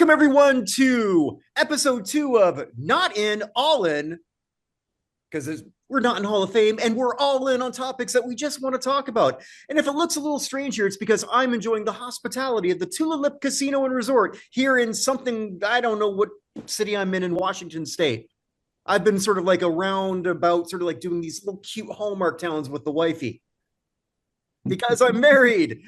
Welcome, everyone, to episode 2 of Not In, All In, because we're not in Hall of Fame, and we're all in on topics that we just want to talk about. And if it looks a little strange here, it's because I'm enjoying the hospitality of the Tulip Casino and Resort here in something, I don't know what city I'm in Washington State. I've been sort of like around about sort of like doing these little cute Hallmark towns with the wifey because I'm married.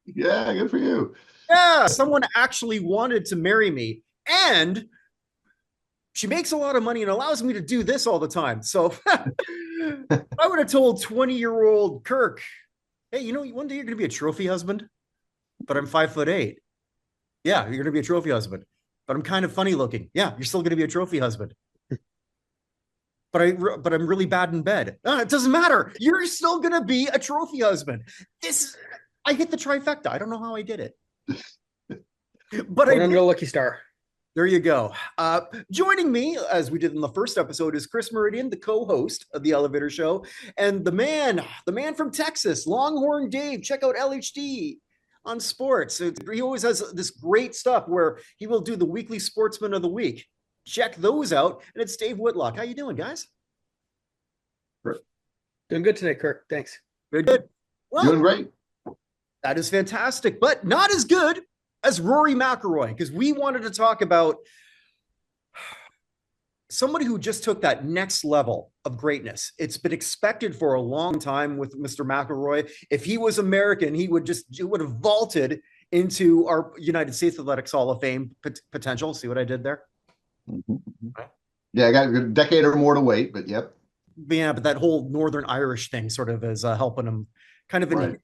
Yeah, good for you. Yeah, someone actually wanted to marry me, and she makes a lot of money and allows me to do this all the time. So I would have told 20-year-old Kirk, hey, you know, one day you're going to be a trophy husband, but I'm 5'8". Yeah, you're going to be a trophy husband, but I'm kind of funny looking. Yeah, you're still going to be a trophy husband. But I'm really bad in bed. It doesn't matter. You're still going to be a trophy husband. I hit the trifecta. I don't know how I did it. But I'm a lucky star. There you go. Joining me, as we did in the first episode, is Chris Mouradian, the co-host of the Elevator Show, and the man from Texas, Longhorn Dave. Check out LHD on sports. He always has this great stuff where he will do the weekly Sportsman of the Week. Check those out. And it's Dave Whitlock. How you doing, guys? Doing good today, Kirk. Thanks. Very good. Well, doing great. That is fantastic, but not as good as Rory McIlroy, because we wanted to talk about somebody who just took that next level of greatness. It's been expected for a long time with Mr. McIlroy. If he was American, he would have vaulted into our United States Athletics Hall of Fame potential. See what I did there? Yeah, I got a decade or more to wait, but yep. Yeah, but that whole Northern Irish thing sort of is helping him kind of inhibiting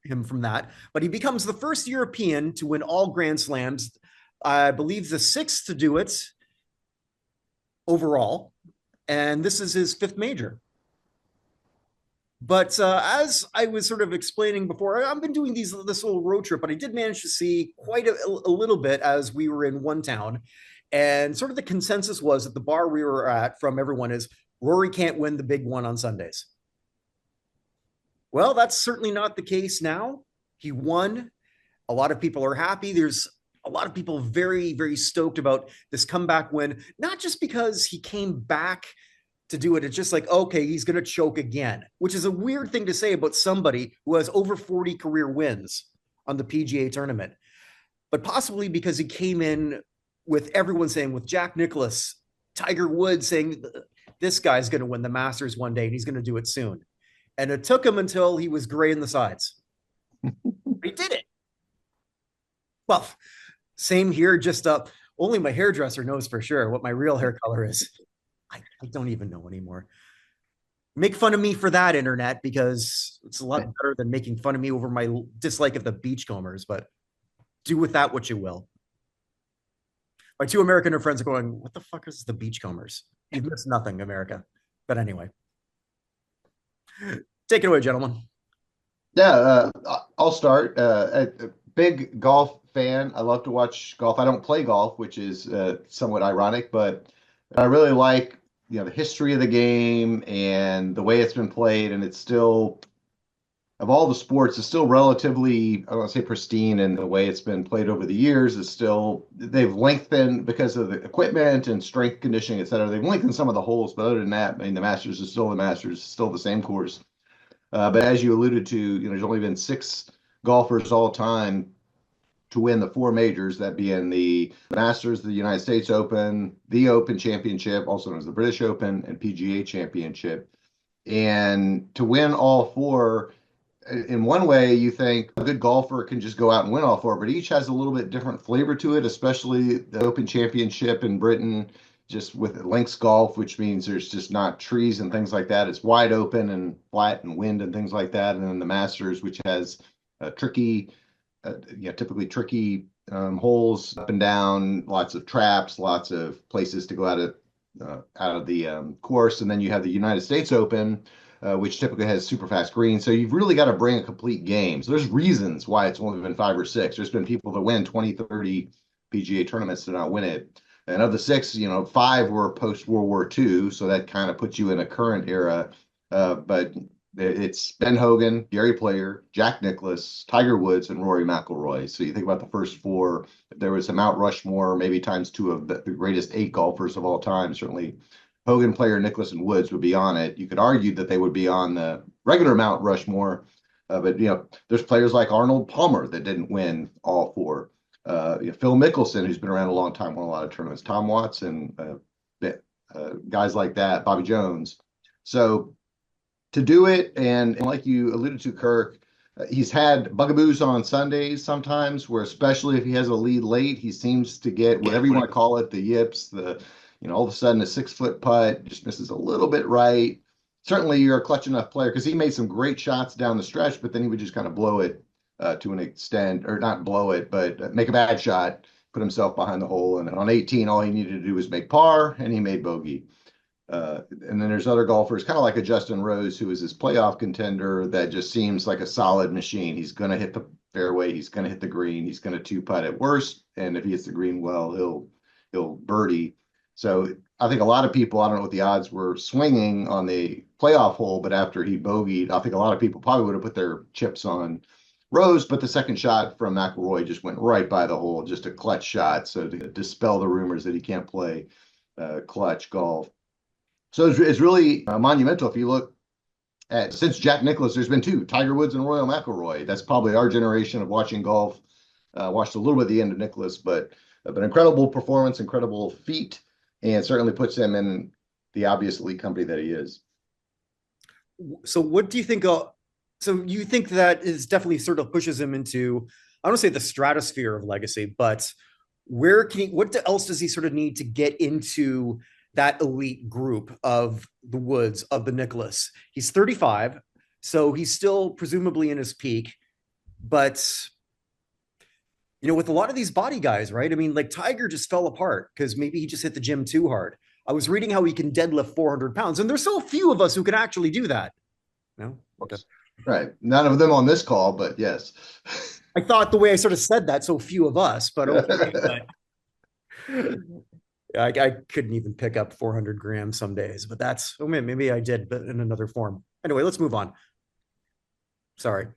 him from that. But he becomes the first European to win all Grand Slams. I believe the 6th to do it overall. And this is his 5th major. But as I was sort of explaining before, I've been doing this little road trip, but I did manage to see quite a little bit as we were in one town. And sort of the consensus was at the bar we were at from everyone is Rory can't win the big one on Sundays. Well, that's certainly not the case now. He won. A lot of people are happy. There's a lot of people very, very stoked about this comeback win, not just because he came back to do it. It's just like, okay, he's going to choke again, which is a weird thing to say about somebody who has over 40 career wins on the PGA tournament, but possibly because he came in with everyone saying, with Jack Nicklaus, Tiger Woods saying, this guy's going to win the Masters one day and he's going to do it soon. And it took him until he was gray in the sides. He did it. Well, same here, just only my hairdresser knows for sure what my real hair color is. I don't even know anymore. Make fun of me for that, internet, because it's a lot better than making fun of me over my dislike of the beachcombers, but do with that what you will. My 2 American friends are going, what the fuck is the beachcombers? You've missed nothing, America. But anyway. Take it away, gentlemen. Yeah, I'll start. A big golf fan. I love to watch golf. I don't play golf, which is somewhat ironic, but I really like the history of the game and the way it's been played, and it's still, of all the sports, it's still relatively, I don't want to say pristine in the way it's been played over the years. It's still, they've lengthened because of the equipment and strength conditioning, et cetera. They've lengthened some of the holes, but other than that, I mean, the Masters is still the Masters, still the same course. But as you alluded to, there's only been 6 golfers all time to win the 4 majors, that being the Masters, the United States Open, the Open Championship, also known as the British Open, and PGA Championship. And to win all 4, in one way, you think a good golfer can just go out and win all 4, but each has a little bit different flavor to it, especially the Open Championship in Britain, just with links golf, which means there's just not trees and things like that. It's wide open and flat and wind and things like that. And then the Masters, which has typically tricky holes up and down, lots of traps, lots of places to go out of the course. And then you have the United States Open, which typically has super fast greens. So you've really got to bring a complete game. So there's reasons why it's only been 5 or 6. There's been people that win 20, 30 PGA tournaments to not win it. And of the 6, 5 were post World War II. So that kind of puts you in a current era. But It's Ben Hogan, Gary Player, Jack Nicklaus, Tiger Woods, and Rory McIlroy. So you think about the first four. If there was a Mount Rushmore, maybe times two of the greatest 8 golfers of all time, certainly Hogan, Player, Nicklaus, and Woods would be on it. You could argue that they would be on the regular Mount Rushmore, but there's players like Arnold Palmer that didn't win all 4. Phil Mickelson, who's been around a long time, won a lot of tournaments. Tom Watson, guys like that, Bobby Jones. So to do it, and like you alluded to, Kirk, he's had bugaboos on Sundays sometimes, where especially if he has a lead late, he seems to get whatever you want to call it, the yips, all of a sudden a 6-foot putt just misses a little bit right. Certainly you're a clutch enough player, because he made some great shots down the stretch, but then he would just kind of blow it to an extent, or not blow it, but make a bad shot, put himself behind the hole. And on 18, all he needed to do was make par, and he made bogey. And then there's other golfers, kind of like a Justin Rose, who is this playoff contender that just seems like a solid machine. He's going to hit the fairway, he's going to hit the green, he's going to 2-putt at worst, and if he hits the green well, he'll birdie. So I think a lot of people, I don't know what the odds were swinging on the playoff hole, but after he bogeyed, I think a lot of people probably would have put their chips on Rose, but the second shot from McIlroy just went right by the hole, just a clutch shot. So to dispel the rumors that he can't play clutch golf. So it's really monumental. If you look at, since Jack Nicklaus, there's been 2, Tiger Woods and Rory McIlroy. That's probably our generation of watching golf. Watched a little bit at the end of Nicklaus, but incredible performance, incredible feat, and certainly puts him in the obvious elite company that he is. So what do you think? So you think that is definitely sort of pushes him into, I don't say the stratosphere of legacy, but what else does he sort of need to get into that elite group of the Woods, of the Nicklaus? He's 35, so he's still presumably in his peak, but with a lot of these body guys, right? I mean, like Tiger just fell apart because maybe he just hit the gym too hard. I was reading how he can deadlift 400 pounds, and there's so few of us who can actually do that. No? Okay. Right. None of them on this call, but yes. I thought the way I sort of said that, so few of us, but okay. I couldn't even pick up 400 grams some days, but maybe I did, but in another form. Anyway, let's move on. Sorry.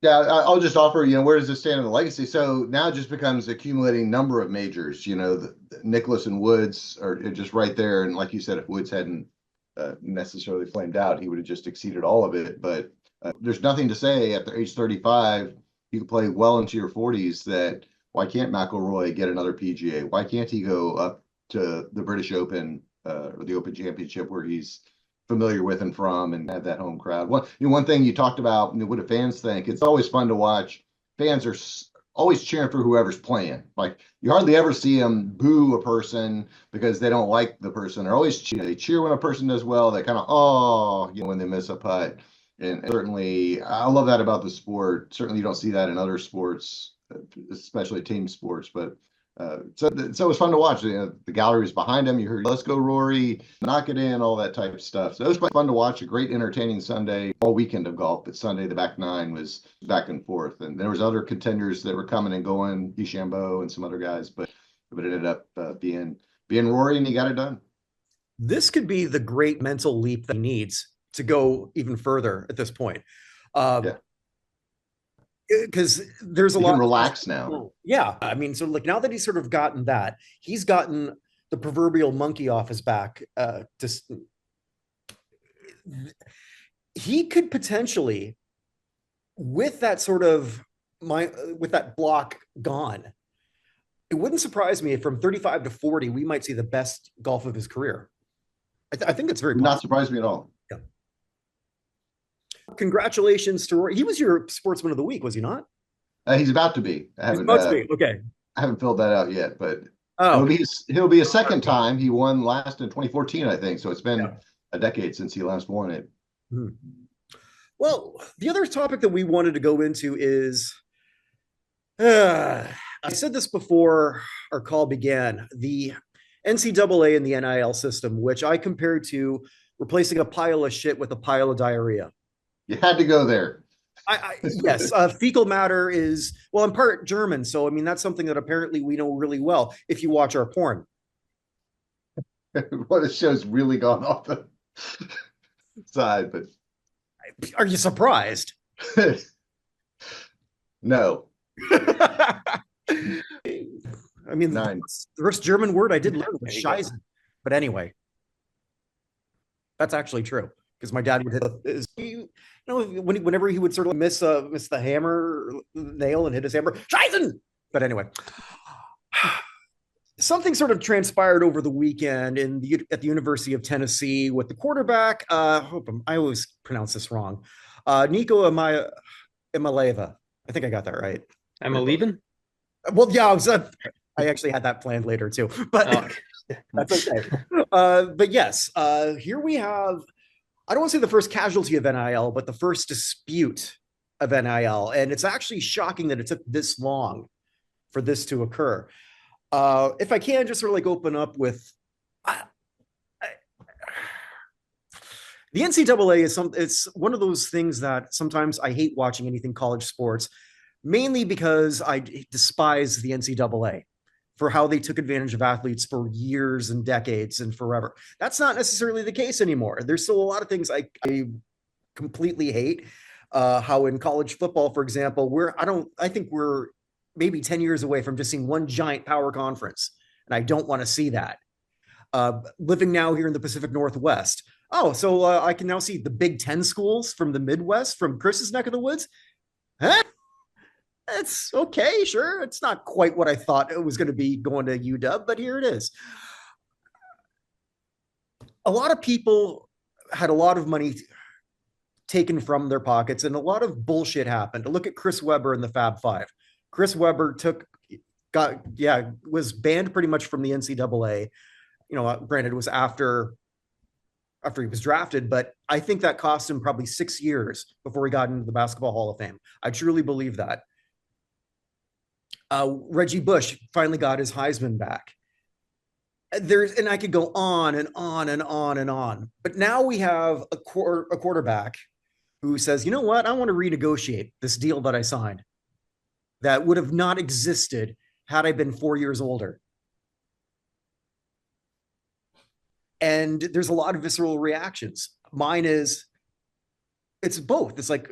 Yeah, I'll just offer, where does this stand in the legacy? So now it just becomes accumulating number of majors. The Nicklaus and Woods are just right there. And like you said, if Woods hadn't necessarily flamed out, he would have just exceeded all of it. But there's nothing to say after age 35, you can play well into your 40s that why can't McIlroy get another PGA? Why can't he go up to the British Open or the Open Championship where he's familiar with and from, and have that home crowd? One thing you talked about, what do fans think? It's always fun to watch. Fans are always cheering for whoever's playing. Like, you hardly ever see them boo a person because they don't like the person. They're always they cheer when a person does well. They kind of when they miss a putt. And certainly, I love that about the sport. Certainly, you don't see that in other sports, especially team sports. But so it was fun to watch. The gallery was behind him. You heard, "Let's go, Rory, knock it in," all that type of stuff. So it was quite fun to watch. A great, entertaining Sunday, all weekend of golf. But Sunday, the back 9 was back and forth, and there was other contenders that were coming and going, DeChambeau and some other guys. But it ended up being Rory, and he got it done. This could be the great mental leap that he needs to go even further at this point. Because there's a lot. He can relax now. Yeah. I mean, so like now that he's sort of gotten that, he's gotten the proverbial monkey off his back. He could potentially, with that with that block gone, it wouldn't surprise me if from 35 to 40, we might see the best golf of his career. I think it's very possible. Not surprised me at all. Yeah. Congratulations to Rory. He was your Sportsman of the Week, was he not? He's about to be. He's about to be. Okay. I haven't filled that out yet, but he'll be a second time. He won last in 2014, I think. So it's been a decade since he last won it. Hmm. Well, the other topic that we wanted to go into is, I said this before our call began, the NCAA and the NIL system, which I compared to replacing a pile of shit with a pile of diarrhea. You had to go there. Yes. Fecal matter is, well, in part German. So, I mean, that's something that apparently we know really well if you watch our porn. Well, the show's really gone off the side, but Are you surprised? No. I mean, 9. the first German word I did learn was Scheisen. But anyway, that's actually true because my dad would hit whenever he would sort of miss the hammer nail and hit his hammer, Scheisen. But anyway, something sort of transpired over the weekend at the University of Tennessee with the quarterback. I always pronounce this wrong. Nico Imaleva. I think I got that right. I'm a leaving. Well, yeah, I actually had that planned later too, but that's okay. But yes, here we have, I don't want to say the first casualty of NIL, but the first dispute of NIL. And it's actually shocking that it took this long for this to occur. If I can just sort of like open up with the NCAA it's one of those things that sometimes I hate watching anything college sports, mainly because I despise the NCAA for how they took advantage of athletes for years and decades and forever. That's not necessarily the case anymore. There's still a lot of things I completely hate. How in college football, for example, I think we're maybe 10 years away from just seeing one giant power conference. And I don't want to see that. Living now here in the Pacific Northwest. So I can now see the Big Ten schools from the Midwest, from Chris's neck of the woods. Huh? It's okay, sure. It's not quite what I thought it was going to be going to UW, but here it is. A lot of people had a lot of money taken from their pockets, and a lot of bullshit happened. Look at Chris Webber and the Fab Five. Chris Webber was banned pretty much from the NCAA. Granted, it was after he was drafted, but I think that cost him probably 6 years before he got into the Basketball Hall of Fame. I truly believe that. Reggie Bush finally got his Heisman back. And I could go on and on and on and on. But now we have a quarterback who says, you know what? I want to renegotiate this deal that I signed that would have not existed had I been 4 years older. And there's a lot of visceral reactions. Mine is, it's both. It's like,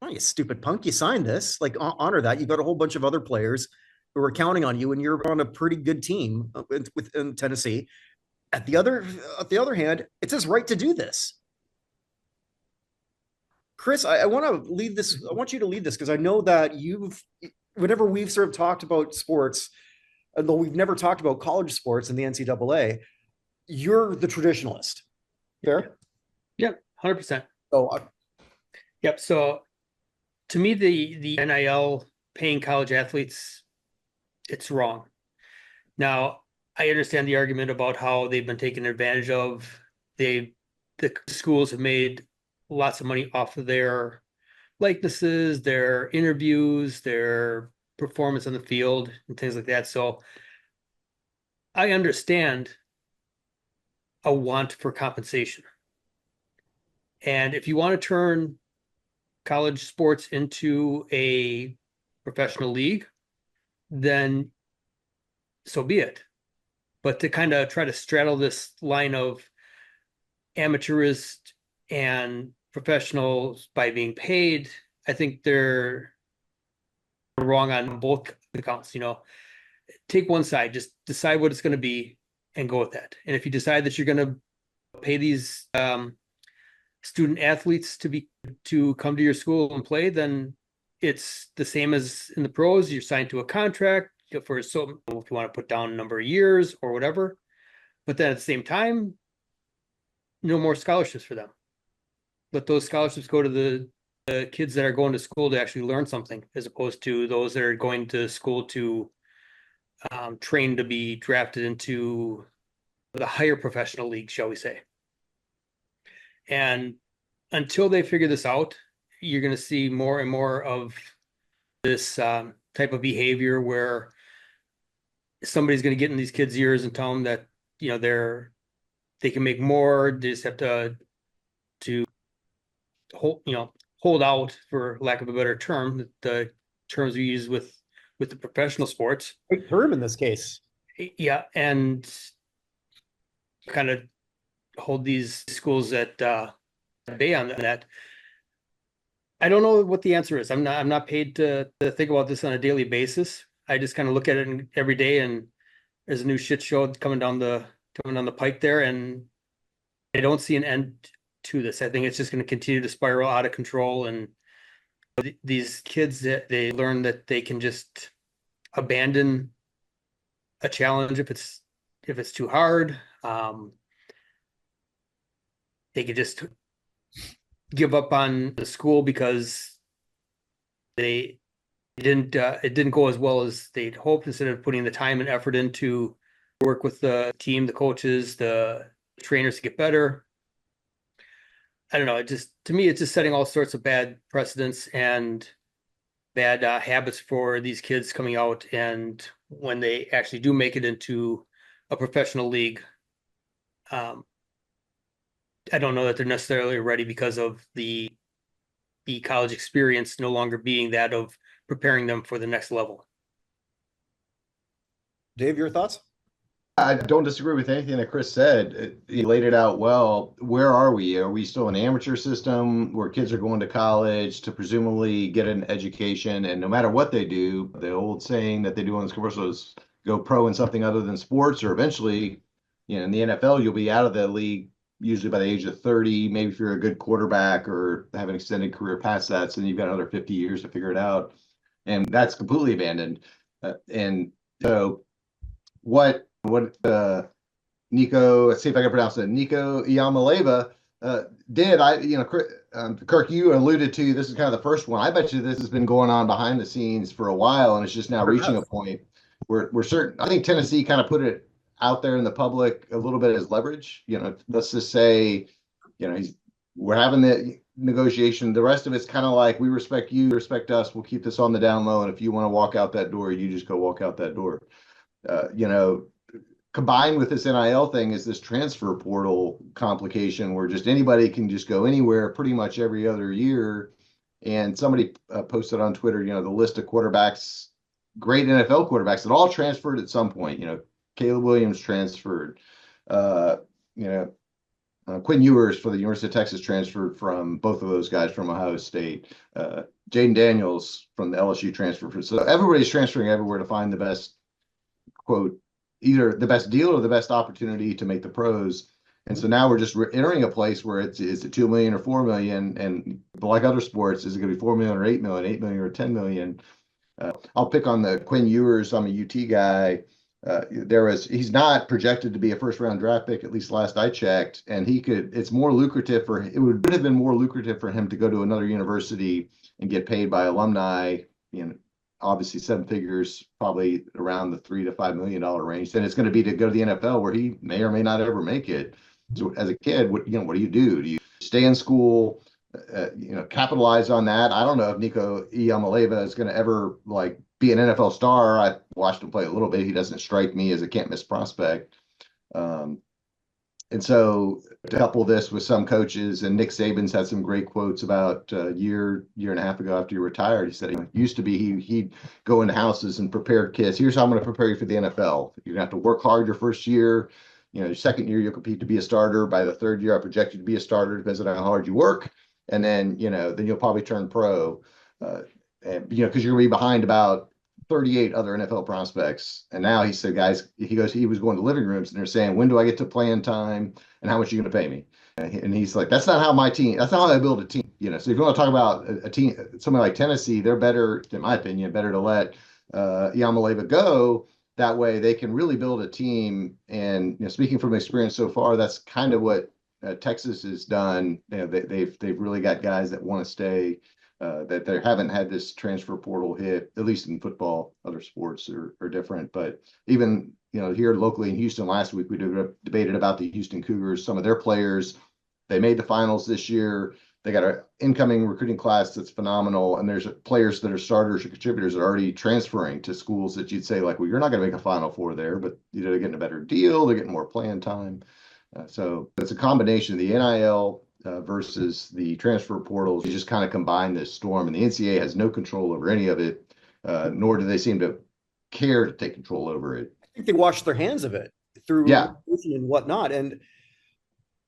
oh, you stupid punk, you signed this. Like, honor that. You got a whole bunch of other players who are counting on you, and you're on a pretty good team within Tennessee. At the other hand, it's his right to do this. Chris, I want to lead this. I want you to lead this because I know that whenever we've sort of talked about sports, although we've never talked about college sports in the NCAA, you're the traditionalist. Fair? Yep, 100%. Yep. So to me, the NIL paying college athletes, it's wrong. Now, I understand the argument about how they've been taken advantage of. The schools have made lots of money off of their likenesses, their interviews, their performance on the field, and things like that. So I understand a want for compensation. And if you want to turn college sports into a professional league, then so be it. But to kind of try to straddle this line of amateurist and professionals by being paid, I think they're wrong on both accounts. Take one side, just decide what it's going to be and go with that. And if you decide that you're going to pay these student athletes to come to your school and play, then it's the same as in the pros. You're signed to a contract for if you want to put down a number of years or whatever. But then at the same time, no more scholarships for them. Let those scholarships go to the kids that are going to school to actually learn something, as opposed to those that are going to school to train to be drafted into the higher professional league, shall we say. And until they figure this out, you're going to see more and more of this type of behavior where somebody's going to get in these kids' ears and tell them that they can make more. They just have to hold out, for lack of a better term, the terms we use with the professional sports. Great term in this case. Yeah, and kind of hold these schools at bay on that. I don't know what the answer is. I'm not paid to think about this on a daily basis. I just kind of look at it every day, and there's a new shit show coming down the pike there, and I don't see an end to this. I think it's just going to continue to spiral out of control, and these kids, that they learn that they can just abandon a challenge if it's too hard. They could just give up on the school because it didn't go as well as they'd hoped, instead of putting the time and effort into work with the team, the coaches, the trainers to get better. I don't know. To me, it's just setting all sorts of bad precedents and bad habits for these kids coming out. And when they actually do make it into a professional league, I don't know that they're necessarily ready, because of the college experience no longer being that of preparing them for the next level. Dave, your thoughts? I don't disagree with anything that Chris said. He laid it out well. Where are we? Are we still an amateur system where kids are going to college to presumably get an education, and no matter what they do, the old saying that they do on this commercial is go pro in something other than sports, or eventually, in the NFL, you'll be out of the league usually by the age of 30. Maybe if you're a good quarterback or have an extended career past that, so then you've got another 50 years to figure it out. And that's completely abandoned. And so what Nico, let's see if I can pronounce it, Nico Iamaleava did. Kirk, you alluded to, this is kind of the first one. I bet you this has been going on behind the scenes for a while, and it's just now reaching a point where we're certain. I think Tennessee kind of put it out there in the public a little bit as leverage. Let's just say, we're having the negotiation. The rest of it's kind of like, we respect you, respect us. We'll keep this on the down low, and if you want to walk out that door, you just go walk out that door. Combined with this NIL thing is this transfer portal complication, where just anybody can just go anywhere pretty much every other year. And somebody posted on Twitter, the list of quarterbacks, great NFL quarterbacks that all transferred at some point. Caleb Williams transferred. Quinn Ewers for the University of Texas transferred from both of those guys from Ohio State. Jaden Daniels from the LSU transferred. So everybody's transferring everywhere to find the best, quote, either the best deal or the best opportunity to make the pros. And so now we're just entering a place where is it 2 million or 4 million? And like other sports, is it going to be 4 million or 8 million, 8 million or 10 million? I'll pick on the Quinn Ewers. I'm a UT guy. He's not projected to be a first round draft pick, at least last I checked. And it would have been more lucrative for him to go to another university and get paid by alumni, obviously 7 figures, probably around the $3 to $5 million range, than it's going to be to go to the NFL, where he may or may not ever make it. So as a kid, what do you do? Do you stay in school, capitalize on that? I don't know if Nico Iamaleava is going to ever be an NFL star. I watched him play a little bit. He doesn't strike me as a can't miss prospect. And so to couple this with some coaches, and Nick Saban's had some great quotes about a year and a half ago after he retired. He said it used to be he'd go into houses and prepare kids. Here's how I'm going to prepare you for the NFL. You're going to have to work hard your first year. Your second year, you'll compete to be a starter. By the third year, I project you to be a starter, depends on how hard you work. And then, then you'll probably turn pro, because you're going to be behind about 38 other NFL prospects. And now he said, guys, he was going to living rooms and they're saying, when do I get to playing time and how much are you going to pay me? And he's like, that's not how I build a team. So if you want to talk about a team, somebody like Tennessee, they're better, in my opinion, better to let Iamaleava go. That way they can really build a team. And speaking from experience so far, that's kind of what Texas has done. They've really got guys that want to stay. That they haven't had this transfer portal hit, at least in football. Other sports are different, but even here locally in Houston last week, we debated about the Houston Cougars. Some of their players, they made the finals this year. They got an incoming recruiting class that's phenomenal, and there's players that are starters or contributors that are already transferring to schools that you'd say, well, you're not going to make a Final Four there, but they're getting a better deal, they're getting more playing time. So it's a combination of the NIL versus the transfer portals. You just kind of combine this storm, and the NCAA has no control over any of it, nor do they seem to care to take control over it. I think they washed their hands of it through and whatnot. And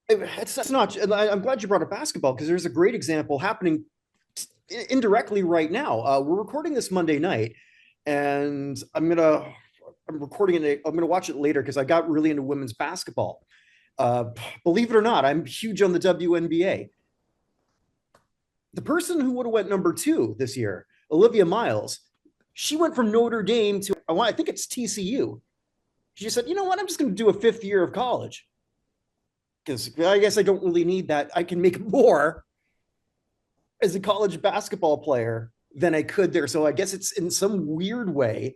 it's not, I'm glad you brought up basketball, because there's a great example happening indirectly right now. We're recording this Monday night, and I'm recording it. I'm gonna watch it later because I got really into women's basketball. Believe it or not, I'm huge on the WNBA. The person who would have went number 2 this year, Olivia Miles, she went from Notre Dame to, I think it's TCU. She said, you know what, I'm just going to do a 5th year of college because I guess I don't really need that. I can make more as a college basketball player than I could there. So I guess it's in some weird way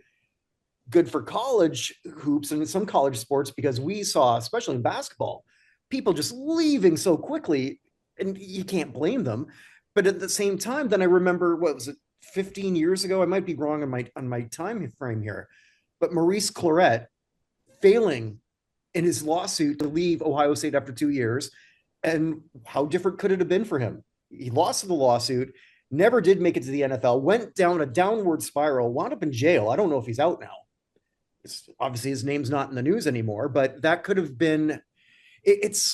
good for college hoops and some college sports, because we saw, especially in basketball, people just leaving so quickly, and you can't blame them. But at the same time, then I remember, what was it, 15 years ago? I might be wrong on my time frame here, but Maurice Clarett failing in his lawsuit to leave Ohio State after 2 years. And how different could it have been for him? He lost the lawsuit, never did make it to the NFL, went down a downward spiral, wound up in jail. I don't know if he's out now. Obviously his name's not in the news anymore, but that could have been,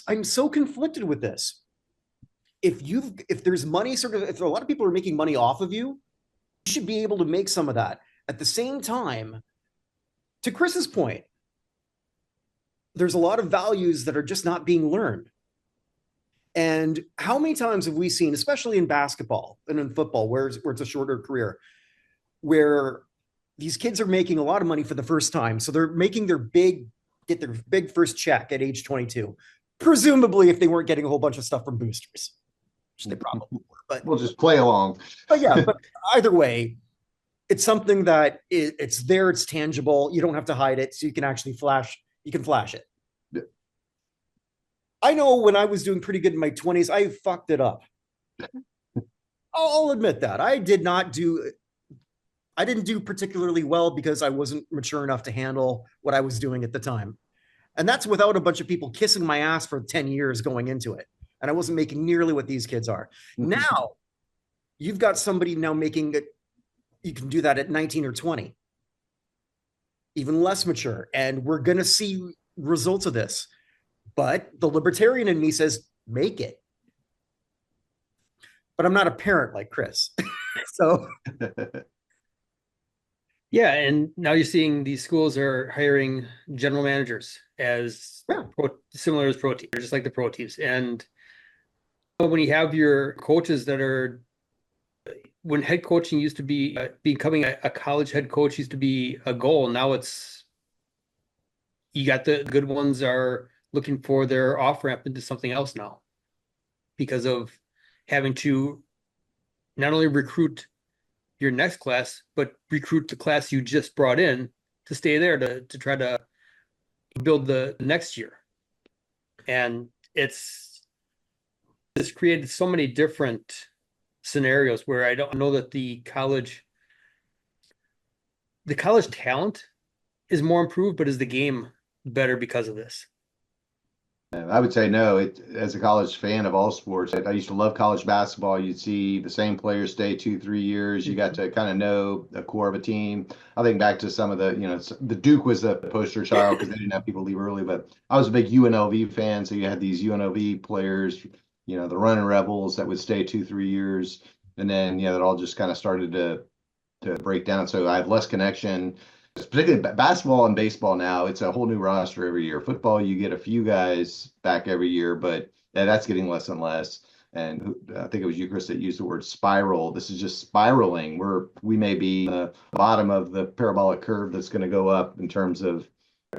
I'm so conflicted with this. If there's money, if a lot of people are making money off of you, you should be able to make some of that. At the same time, to Chris's point, there's a lot of values that are just not being learned. And how many times have we seen, especially in basketball and in football, where it's a shorter career, where these kids are making a lot of money for the first time. So they're making get their big first check at age 22, presumably if they weren't getting a whole bunch of stuff from boosters, which they probably were, but we'll just play along. But either way, it's something that it's there, it's tangible. You don't have to hide it. So you can actually flash it. Yeah. I know when I was doing pretty good in my 20s, I fucked it up. I'll admit that. I didn't do particularly well because I wasn't mature enough to handle what I was doing at the time. And that's without a bunch of people kissing my ass for 10 years going into it. And I wasn't making nearly what these kids are. Now, you've got somebody now making it, you can do that at 19 or 20, even less mature. And we're going to see results of this. But the libertarian in me says, make it. But I'm not a parent like Chris. So... Yeah, and now you're seeing these schools are hiring general managers as similar as pro teams, just like the pro teams. And when you have your coaches that are, when head coaching used to be becoming a college head coach used to be a goal. Now it's, you got the good ones are looking for their off ramp into something else now because of having to not only recruit your next class, but recruit the class you just brought in to stay there to try to build the next year. And it's created so many different scenarios where I don't know that the college talent is more improved, but is the game better because of this? I would say no. As a college fan of all sports, I used to love college basketball. You'd see the same players stay 2-3 years. You got to kind of know the core of a team. I think back to some of the Duke was the poster child because they didn't have people leave early. But I was a big UNLV fan, so you had these UNLV players, the running Rebels that would stay 2-3 years, and then that all just kind of started to break down. So I have less connection. Particularly basketball and baseball now, it's a whole new roster every year. Football, you get a few guys back every year, but that's getting less and less. And I think it was you, Chris, that used the word spiral. This is just spiraling. We may be the bottom of the parabolic curve that's going to go up in terms of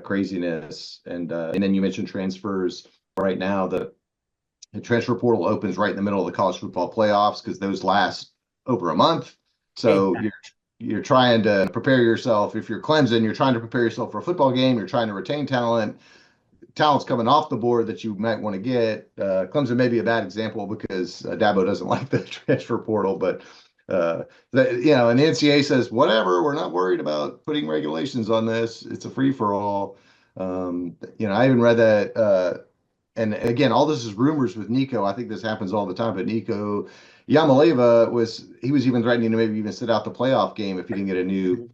craziness. And then you mentioned transfers. Right now, the transfer portal opens right in the middle of the college football playoffs because those last over a month. So you're trying to prepare yourself. If you're Clemson, you're trying to prepare yourself for a football game. You're trying to retain talent. Talent's coming off the board that you might want to get. Clemson may be a bad example because Dabo doesn't like the transfer portal, but and the NCAA says, whatever, we're not worried about putting regulations on this. It's a free for all. I even read that. And again, all this is rumors with Nico. I think this happens all the time, but Nico Yamaleva was even threatening to maybe even sit out the playoff game if he didn't get a new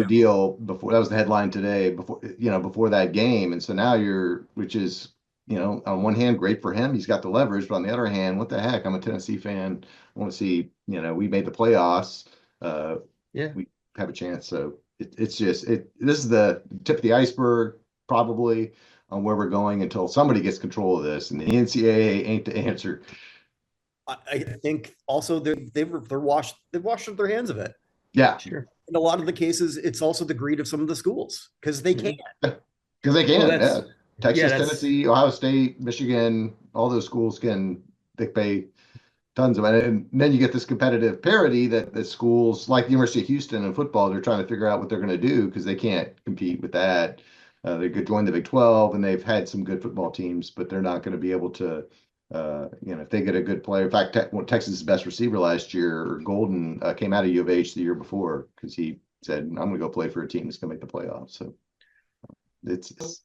deal before. That was the headline today before that game. And so now which is on one hand, great for him. He's got the leverage, but on the other hand, what the heck? I'm a Tennessee fan. I want to see, we made the playoffs. We have a chance. So this is the tip of the iceberg, probably, on where we're going until somebody gets control of this, and the NCAA ain't the answer. I think also they've washed their hands of it. Yeah, sure. In a lot of the cases, it's also the greed of some of the schools because they can. Because they can. Well, Texas, Tennessee, Ohio State, Michigan, all those schools they pay tons of it. And then you get this competitive parity that the schools like the University of Houston in football, they're trying to figure out what they're going to do because they can't compete with that. They could join the Big 12, and they've had some good football teams, but they're not going to be able to, if they get a good player. In fact, Texas' best receiver last year, Golden, came out of U of H the year before because he said, I'm going to go play for a team that's going to make the playoffs. So it's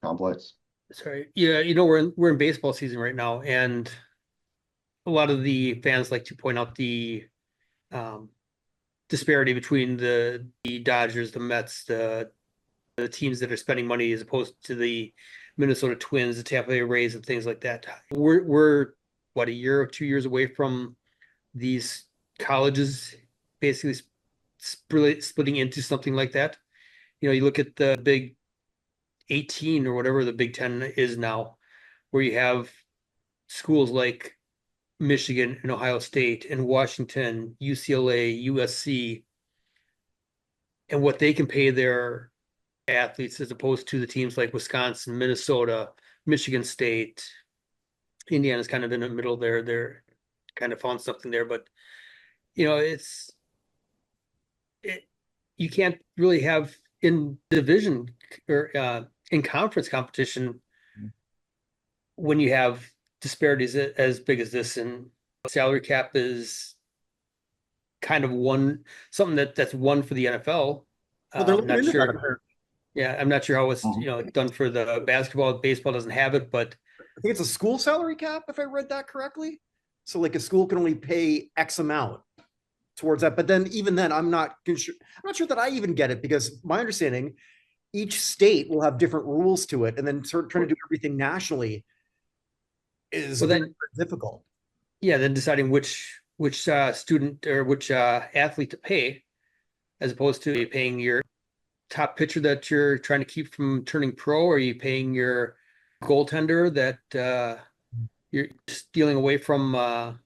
complex. Sorry. Yeah, we're in baseball season right now, and a lot of the fans like to point out the disparity between the Dodgers, the Mets, the teams that are spending money as opposed to the Minnesota Twins, the Tampa Bay Rays, and things like that. We're what, a year or 2 years away from these colleges basically splitting into something like that. You look at the Big 18 or whatever the Big 10 is now, where you have schools like Michigan and Ohio State and Washington, UCLA, USC, and what they can pay their athletes as opposed to the teams like Wisconsin, Minnesota, Michigan State. Indiana's kind of in the middle there. They're kind of found something there, but you can't really have in division or in conference competition when you have disparities as big as this, and salary cap is kind of something that's one for the NFL. Well, I'm not sure. Yeah, I'm not sure how it's done for the basketball. Baseball doesn't have it, but I think it's a school salary cap, if I read that correctly. So like a school can only pay X amount towards that. But then even then, I'm not sure that I even get it, because my understanding, each state will have different rules to it, and then sort of trying to do everything nationally is very difficult. Yeah, then deciding which student or which athlete to pay, as opposed to paying your top pitcher that you're trying to keep from turning pro, or are you paying your goaltender that you're stealing away from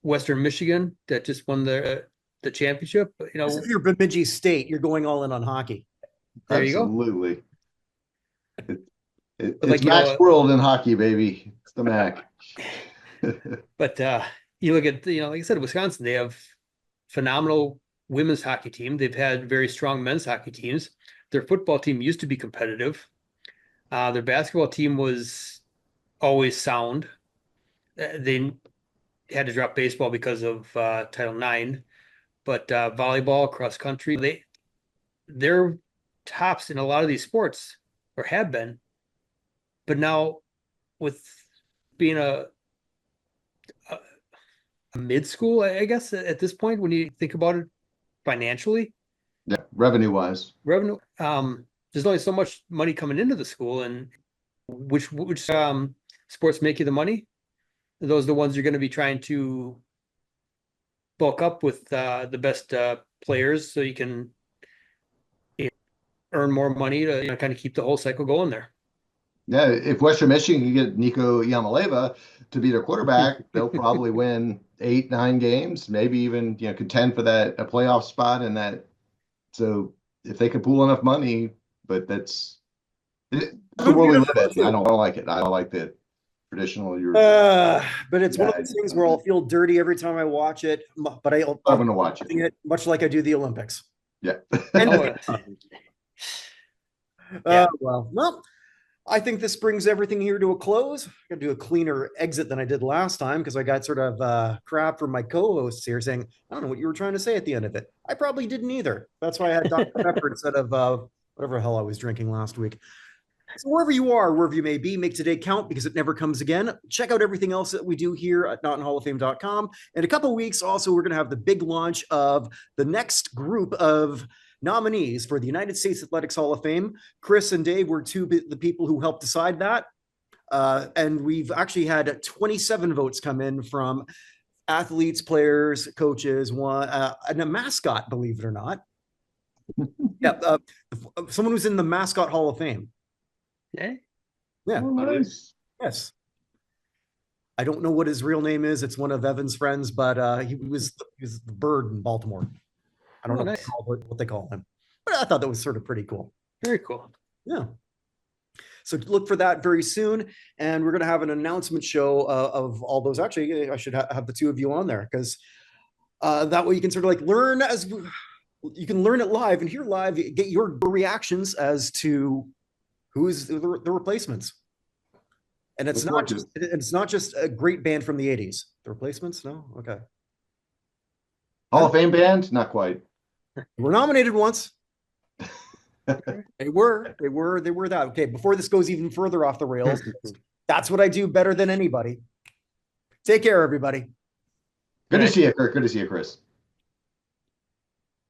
Western Michigan that just won the championship? If you're Bemidji State, you're going all in on hockey. There you go. Absolutely. It's Mac's world in hockey, baby. It's the Mac. But you look at, like I said, Wisconsin, they have phenomenal women's hockey team. They've had very strong men's hockey teams. Their football team used to be competitive. Their basketball team was always sound. They had to drop baseball because of Title IX, but volleyball, cross country, they're tops in a lot of these sports, or have been. But now, with being a mid school, I guess at this point, when you think about it financially, revenue wise, there's only so much money coming into the school, and which sports make you the money? Those are the ones you're going to be trying to bulk up with the best players, so you can earn more money to kind of keep the whole cycle going there. Yeah, if Western Michigan can get Nico Yamaleva to be their quarterback, they'll probably win 8-9 games, maybe even contend for a playoff spot. And that, so if they can pool enough money, but that's the world we live in. I don't like it. I don't like the traditional. But it's one of those things where I'll feel dirty every time I watch it. But I'm going to watch it, much like I do the Olympics. Yeah. Well, I think this brings everything here to a close. I got to do a cleaner exit than I did last time, because I got sort of crap from my co-hosts here saying, I don't know what you were trying to say at the end of it. I probably didn't either. That's why I had Dr. Pepper instead of whatever the hell I was drinking last week. So wherever you are, wherever you may be, make today count, because it never comes again. Check out everything else that we do here at notinhallofame.com. In a couple of weeks, also, we're going to have the big launch of the next group of nominees for the United States Athletics Hall of Fame. Chris and Dave were the people who helped decide that. And we've actually had 27 votes come in from athletes, players, coaches, and a mascot, believe it or not. Yeah, someone who's in the Mascot Hall of Fame. Yeah. Yeah. Oh, nice. Yes. I don't know what his real name is. It's one of Evan's friends, but he was the bird in Baltimore. I don't know nice. what they call him, but I thought that was sort of pretty cool. Very cool. Yeah. So look for that very soon. And we're going to have an announcement show of all those. Actually, I should have the two of you on there because that way you can sort of like learn you can learn it live and hear live, get your reactions as to who is the replacements. And it's not just a great band from the 80s. The Replacements? No? Okay. Hall of Fame band? Not quite. We're nominated once. They were that. Okay, before this goes even further off the rails, that's what I do better than anybody. Take care, everybody. Good to see you, Kirk. Good to see you, Chris.